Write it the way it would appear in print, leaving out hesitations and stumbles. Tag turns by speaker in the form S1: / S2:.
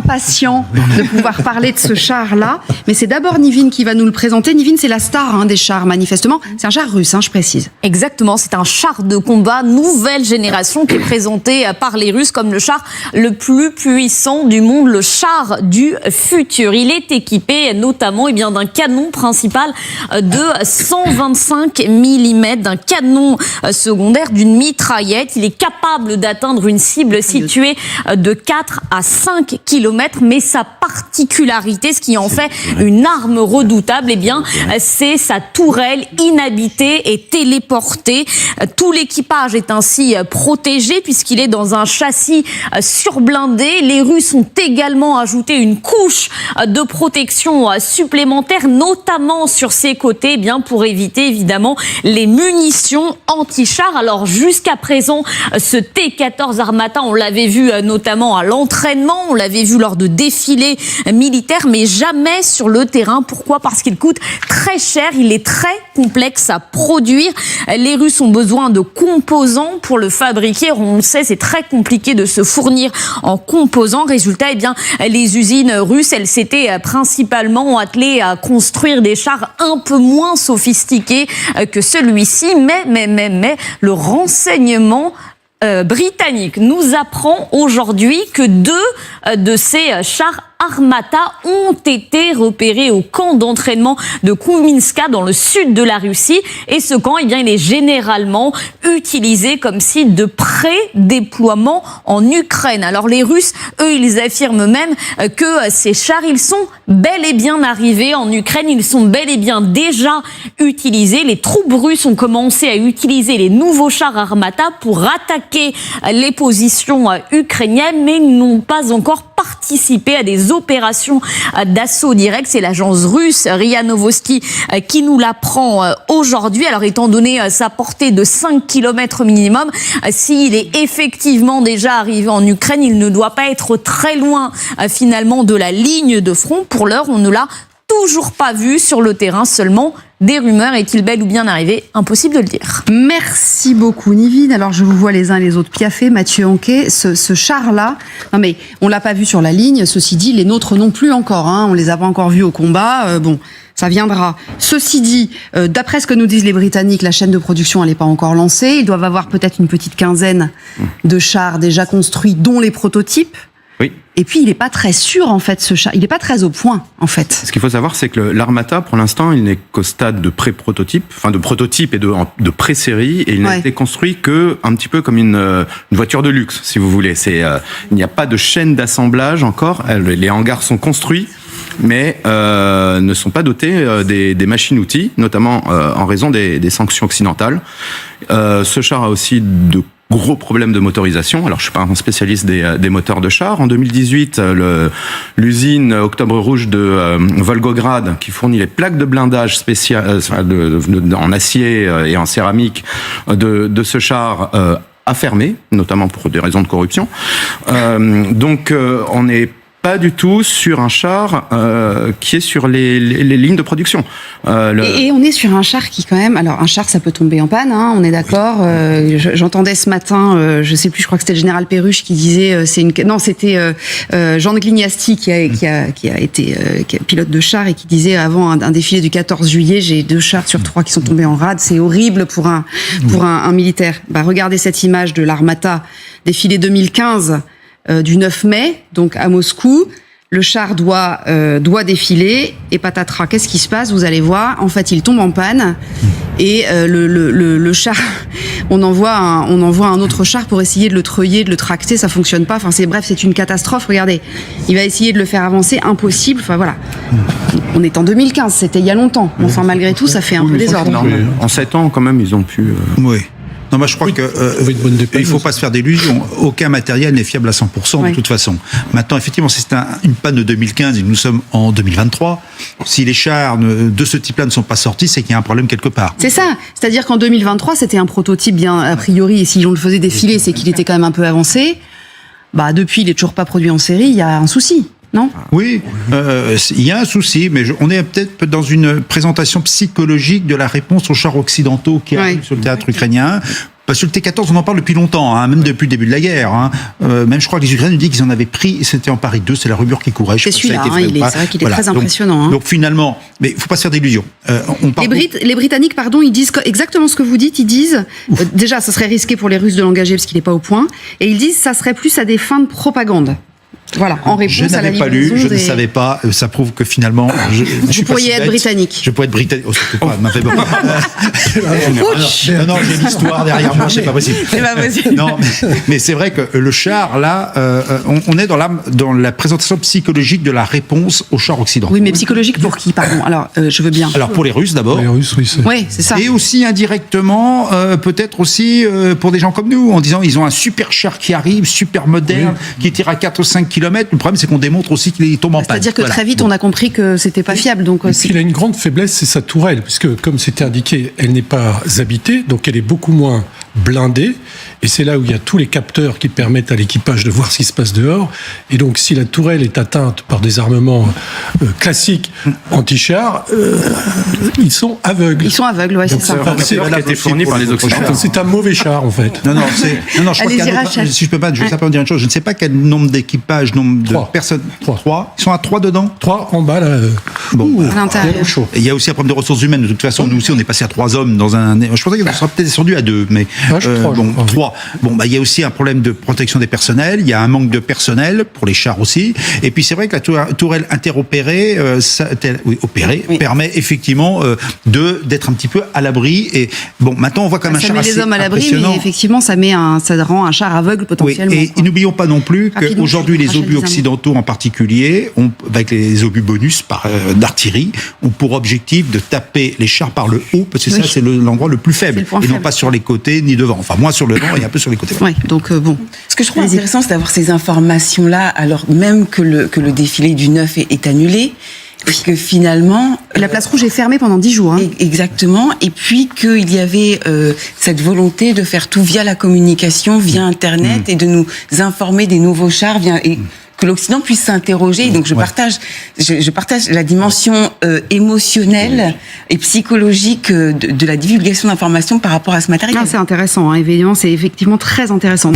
S1: impatient de pouvoir parler de ce char-là. Mais c'est d'abord Nivine qui va nous le présenter. Nivine, c'est la star des chars, manifestement. C'est un char russe, je précise.
S2: Exactement, c'est un char de combat nouvelle génération qui est présenté par les Russes comme le char le plus puissant du monde, le char du futur. Il est équipé notamment d'un canon principal de 125 mm, d'un canon secondaire, d'une mitraillette. Il est capable d'atteindre une cible située de 4 à 5 km, mais sa particularité, ce qui en fait une arme redoutable, c'est sa tourelle inhabitée et téléportée. Tout l'équipage est ainsi protégé puisqu'il est dans un châssis surblindé. Les Russes ont également ajouté une couche de protection supplémentaire, notamment sur ses côtés, pour éviter évidemment les munitions anti-char. Alors jusqu'à présent, ce T-14 Armata, on l'avait vu notamment à l'entraînement, on l'avait vu lors de défilés militaires, mais jamais sur le terrain. Pourquoi ? Parce qu'il coûte très cher, il est très complexe à produire. Les Russes ont besoin de composants pour le fabriquer. On le sait, c'est très compliqué de se fournir en composants. Résultat, les usines russes, elles s'étaient principalement attelées à construire des chars un peu moins sophistiqués que celui-ci. Mais le renseignement britannique nous apprend aujourd'hui que 2 de ces chars Armata ont été repérés au camp d'entraînement de Kouminska dans le sud de la Russie. Et ce camp, il est généralement utilisé comme site de pré-déploiement en Ukraine. Alors les Russes, eux, ils affirment même que ces chars, ils sont bel et bien arrivés en Ukraine. Ils sont bel et bien déjà utilisés. Les troupes russes ont commencé à utiliser les nouveaux chars Armata pour attaquer les positions ukrainiennes, mais ils n'ont pas encore participé à des opérations d'assaut direct. C'est l'agence russe RIA Novosti qui nous l'apprend aujourd'hui. Alors, étant donné sa portée de 5 km minimum, s'il est effectivement déjà arrivé en Ukraine, il ne doit pas être très loin finalement de la ligne de front. Pour l'heure, on ne l'a toujours pas vu sur le terrain, seulement des rumeurs. Est-il bel ou bien arrivé ? Impossible de le dire.
S1: Merci beaucoup, Nivine. Alors, je vous vois les uns les autres piaffer. Mathieu Anquet, ce char-là, non mais on l'a pas vu sur la ligne. Ceci dit, les nôtres non plus encore. On les a pas encore vus au combat. Ça viendra. Ceci dit, d'après ce que nous disent les Britanniques, la chaîne de production, elle n'est pas encore lancée. Ils doivent avoir peut-être une petite quinzaine de chars déjà construits, dont les prototypes.
S3: Oui.
S1: Et puis, il n'est pas très sûr, en fait, ce char. Il n'est pas très au point, en fait.
S3: Ce qu'il faut savoir, c'est que l'Armata, pour l'instant, il n'est qu'au stade de pré-prototype, enfin de prototype et de pré-série, et il n'a été construit que un petit peu comme une voiture de luxe, si vous voulez. Il n'y a pas de chaîne d'assemblage encore. Les hangars sont construits, mais ne sont pas dotés des machines-outils, notamment en raison des sanctions occidentales. Ce char a aussi de gros problème de motorisation. Alors, je suis pas un spécialiste des moteurs de char. En 2018, l'usine Octobre Rouge de Volgograd, qui fournit les plaques de blindage spéciales en acier et en céramique de ce char, a fermé, notamment pour des raisons de corruption. Donc, on est pas du tout sur un char qui est sur les lignes de production.
S1: Et on est sur un char qui quand même... Alors un char, ça peut tomber en panne, on est d'accord. J'entendais ce matin, je sais plus, je crois que c'était le général Perruche qui disait... c'était Jean de Glignasti qui a été pilote de char et qui disait avant un défilé du 14 juillet, j'ai 2 chars sur 3 qui sont tombés en rade. C'est horrible pour un militaire. Regardez cette image de l'Armata, défilé 2015... du 9 mai, donc à Moscou. Le char doit défiler et patatras. Qu'est-ce qui se passe ? Vous allez voir. En fait, il tombe en panne et le char, on envoie un autre char pour essayer de le treuiller, de le tracter. Ça fonctionne pas. Enfin, c'est une catastrophe. Regardez, il va essayer de le faire avancer, impossible. Enfin voilà. On est en 2015, c'était il y a longtemps. Enfin, malgré tout, ça fait un peu désordre.
S3: En 7 ans, quand même, ils ont pu.
S4: Oui. Non, moi je crois il faut pas se faire d'illusions. Aucun matériel n'est fiable à 100% de toute façon. Maintenant, effectivement, si c'est une panne de 2015 et nous sommes en 2023, si les chars de ce type-là ne sont pas sortis, c'est qu'il y a un problème quelque part.
S1: C'est ça. C'est-à-dire qu'en 2023, c'était un prototype bien a priori, et si on le faisait défiler, c'est qu'il était quand même un peu avancé. Depuis, il est toujours pas produit en série, il y a un souci. Non ?
S4: Oui, il y a un souci, mais on est peut-être dans une présentation psychologique de la réponse aux chars occidentaux qui arrivent sur le théâtre ukrainien. Parce que le T-14, on en parle depuis longtemps, hein, même depuis le début de la guerre. Hein. Même je crois que les Ukrainiens nous disent qu'ils en avaient pris, c'était en Paris 2, c'est la rumeur qui courait.
S1: C'est celui-là, c'est vrai qu'il est très impressionnant.
S4: Donc finalement, mais il faut pas se faire d'illusions.
S1: Les Britanniques, pardon, ils disent exactement ce que vous dites. Ils disent, déjà, ça serait risqué pour les Russes de l'engager parce qu'il n'est pas au point. Et ils disent, ça serait plus à des fins de propagande. Voilà, en réponse à la livraison.
S4: Je n'avais pas lu, je ne savais pas. Ça prouve que finalement,
S1: vous pourriez être britannique.
S4: Je pourrais être britannique. Oh, surtout pas, m'a fait bon. Non, j'ai l'histoire derrière moi, c'est pas possible.
S1: C'est pas possible.
S4: Non, mais c'est vrai que le char, là, on est dans la présentation psychologique de la réponse au char occidental.
S1: Oui, mais psychologique pour qui, pardon? Alors, je veux bien.
S4: Alors, pour les Russes d'abord.
S5: Les Russes, oui,
S1: c'est ça.
S4: Et aussi indirectement, peut-être aussi pour des gens comme nous, en disant ils ont un super char qui arrive, super moderne, qui tire à 4 ou 5 km. Le problème, c'est qu'on démontre aussi qu'il tombe en panne.
S1: C'est-à-dire que très vite, on a compris que c'était pas fiable. Donc,
S5: il a une grande faiblesse, c'est sa tourelle, puisque, comme c'était indiqué, elle n'est pas habitée, donc elle est beaucoup moins blindée. Et c'est là où il y a tous les capteurs qui permettent à l'équipage de voir ce qui se passe dehors. Et donc, si la tourelle est atteinte par des armements classiques anti-chars, ils sont aveugles.
S1: Ils sont aveugles, ouais, c'est ça.
S3: C'est a été fourni par les Occidentaux.
S5: C'est un mauvais char, en fait.
S4: Non, je crois si je peux pas, je veux simplement dire une chose. Je ne sais pas quel nombre d'équipages, nombre de personnes. 3. Ils sont à 3 dedans.
S5: 3 en bas, là.
S4: Bon,
S1: à l'intérieur.
S4: Il y a aussi un problème de ressources humaines. De toute façon, nous aussi, on est passé à 3 hommes dans un. Je pensais qu'on serait peut-être descendu à 2, mais 3. Bon, il y a aussi un problème de protection des personnels. Il y a un manque de personnel pour les chars aussi. Et puis c'est vrai que la tourelle interopérée, permet effectivement d'être un petit peu à l'abri. Et bon, maintenant on voit comme un char assez
S1: impressionnant. Ça met les hommes à l'abri, mais effectivement, ça rend un char aveugle potentiellement.
S4: Oui, et n'oublions pas non plus qu'aujourd'hui les obus occidentaux en particulier, avec les obus bonus d'artillerie, ont pour objectif de taper les chars par le haut, parce que ça c'est l'endroit le plus faible, et non pas sur les côtés ni devant. Enfin, moins sur le devant et un peu sur les côtés.
S1: Oui, donc bon.
S6: Ce que je trouve intéressant, c'est d'avoir ces informations-là, alors même que le défilé du 9 est annulé. Puis que finalement...
S1: La place rouge est fermée pendant 10 jours. Hein.
S6: Exactement. Et puis qu'il y avait cette volonté de faire tout via la communication, via Internet, et de nous informer des nouveaux chars, et que l'Occident puisse s'interroger. Donc je partage la dimension émotionnelle et psychologique de la divulgation d'informations par rapport à ce matériel.
S1: C'est intéressant, hein. Évidemment, c'est effectivement très intéressant.